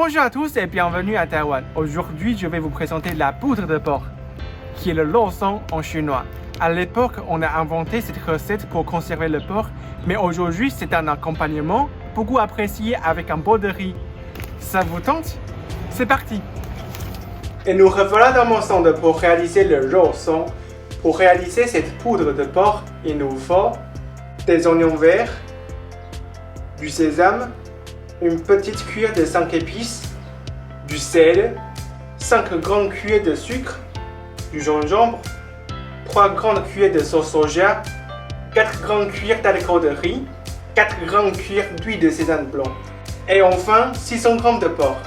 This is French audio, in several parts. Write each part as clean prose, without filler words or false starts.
Bonjour à tous et bienvenue à Taïwan. Aujourd'hui, je vais vous présenter la poudre de porc, qui est le loson en chinois. À l'époque, on a inventé cette recette pour conserver le porc, mais aujourd'hui, c'est un accompagnement beaucoup apprécié avec un bol de riz. Ça vous tente? C'est parti! Et nous revoilà dans mon stand pour réaliser le loson. Pour réaliser cette poudre de porc, il nous faut des oignons verts, du sésame, une petite cuillère de 5 épices, du sel, 5 grandes cuillères de sucre, du gingembre, 3 grandes cuillères de sauce soja, 4 grandes cuillères d'alcool de riz, 4 grandes cuillères d'huile de sésame blanc et enfin 600 g de porc.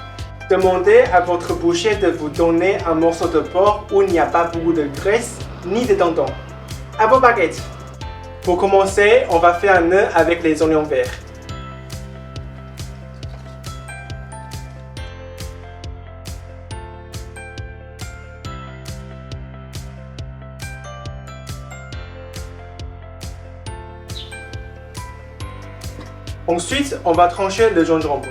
Demandez à votre boucher de vous donner un morceau de porc où il n'y a pas beaucoup de graisse ni de tendons. À vos baguettes. Pour commencer, on va faire un nœud avec les oignons verts. Ensuite, on va trancher le gingembre.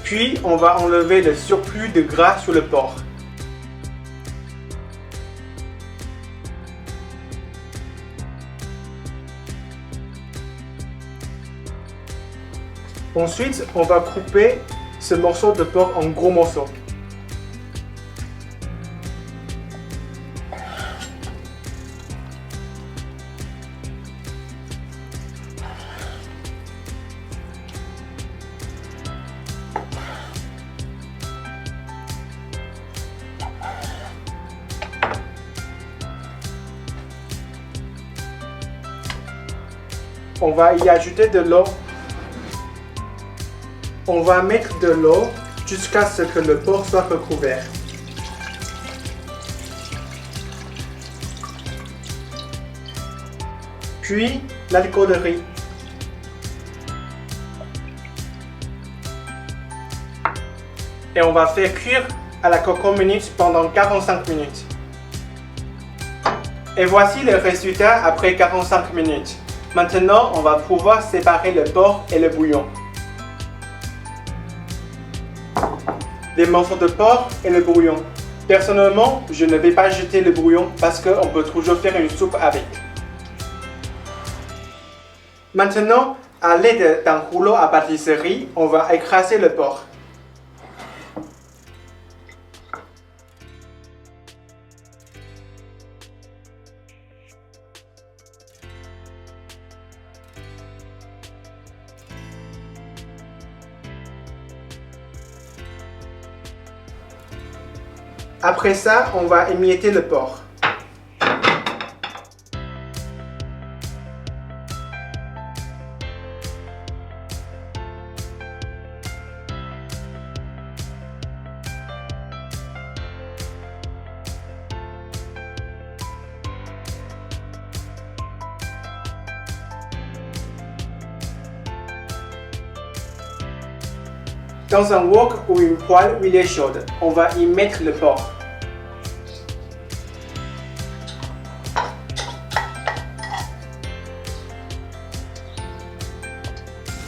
Puis, on va enlever le surplus de gras sur le porc. Ensuite, on va couper ce morceau de porc en gros morceaux. On va y ajouter de l'eau. On va mettre de l'eau jusqu'à ce que le porc soit recouvert. Puis l'alcool de riz. Et on va faire cuire à la coco minute pendant 45 minutes. Et voici le résultat après 45 minutes. Maintenant, on va pouvoir séparer le porc et le bouillon. Les morceaux de porc et le bouillon. Personnellement, je ne vais pas jeter le bouillon parce qu'on peut toujours faire une soupe avec. Maintenant, à l'aide d'un rouleau à pâtisserie, on va écraser le porc. Après ça, on va émietter le porc. Dans un wok ou une poêle huilée chaude, on va y mettre le porc.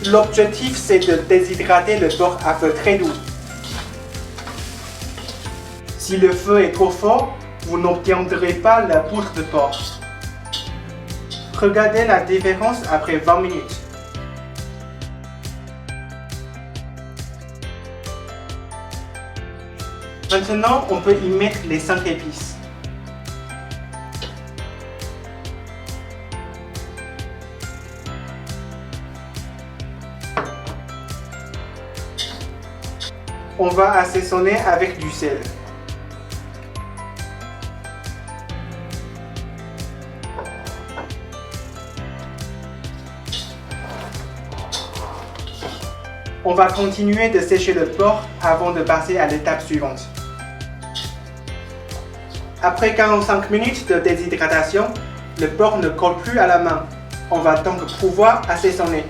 L'objectif, c'est de déshydrater le porc à feu très doux. Si le feu est trop fort, vous n'obtiendrez pas la poudre de porc. Regardez la différence après 20 minutes. Maintenant, on peut y mettre les 5 épices. On va assaisonner avec du sel. On va continuer de sécher le porc avant de passer à l'étape suivante. Après 45 minutes de déshydratation, le porc ne colle plus à la main. On va donc pouvoir assaisonner.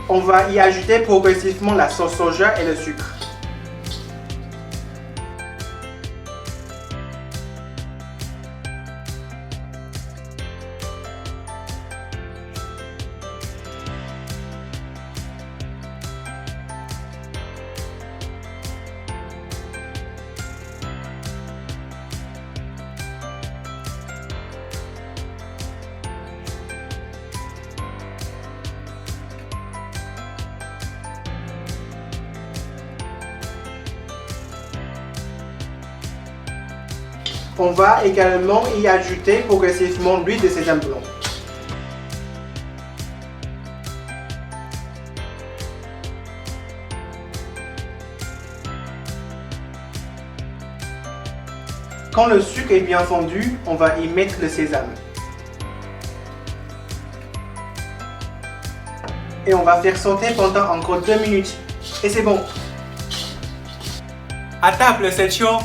On va y ajouter progressivement la sauce soja et le sucre. On va également y ajouter progressivement l'huile de sésame blanc. Quand le sucre est bien fondu, on va y mettre le sésame. Et on va faire sauter pendant encore 2 minutes. Et c'est bon. À table, c'est chaud.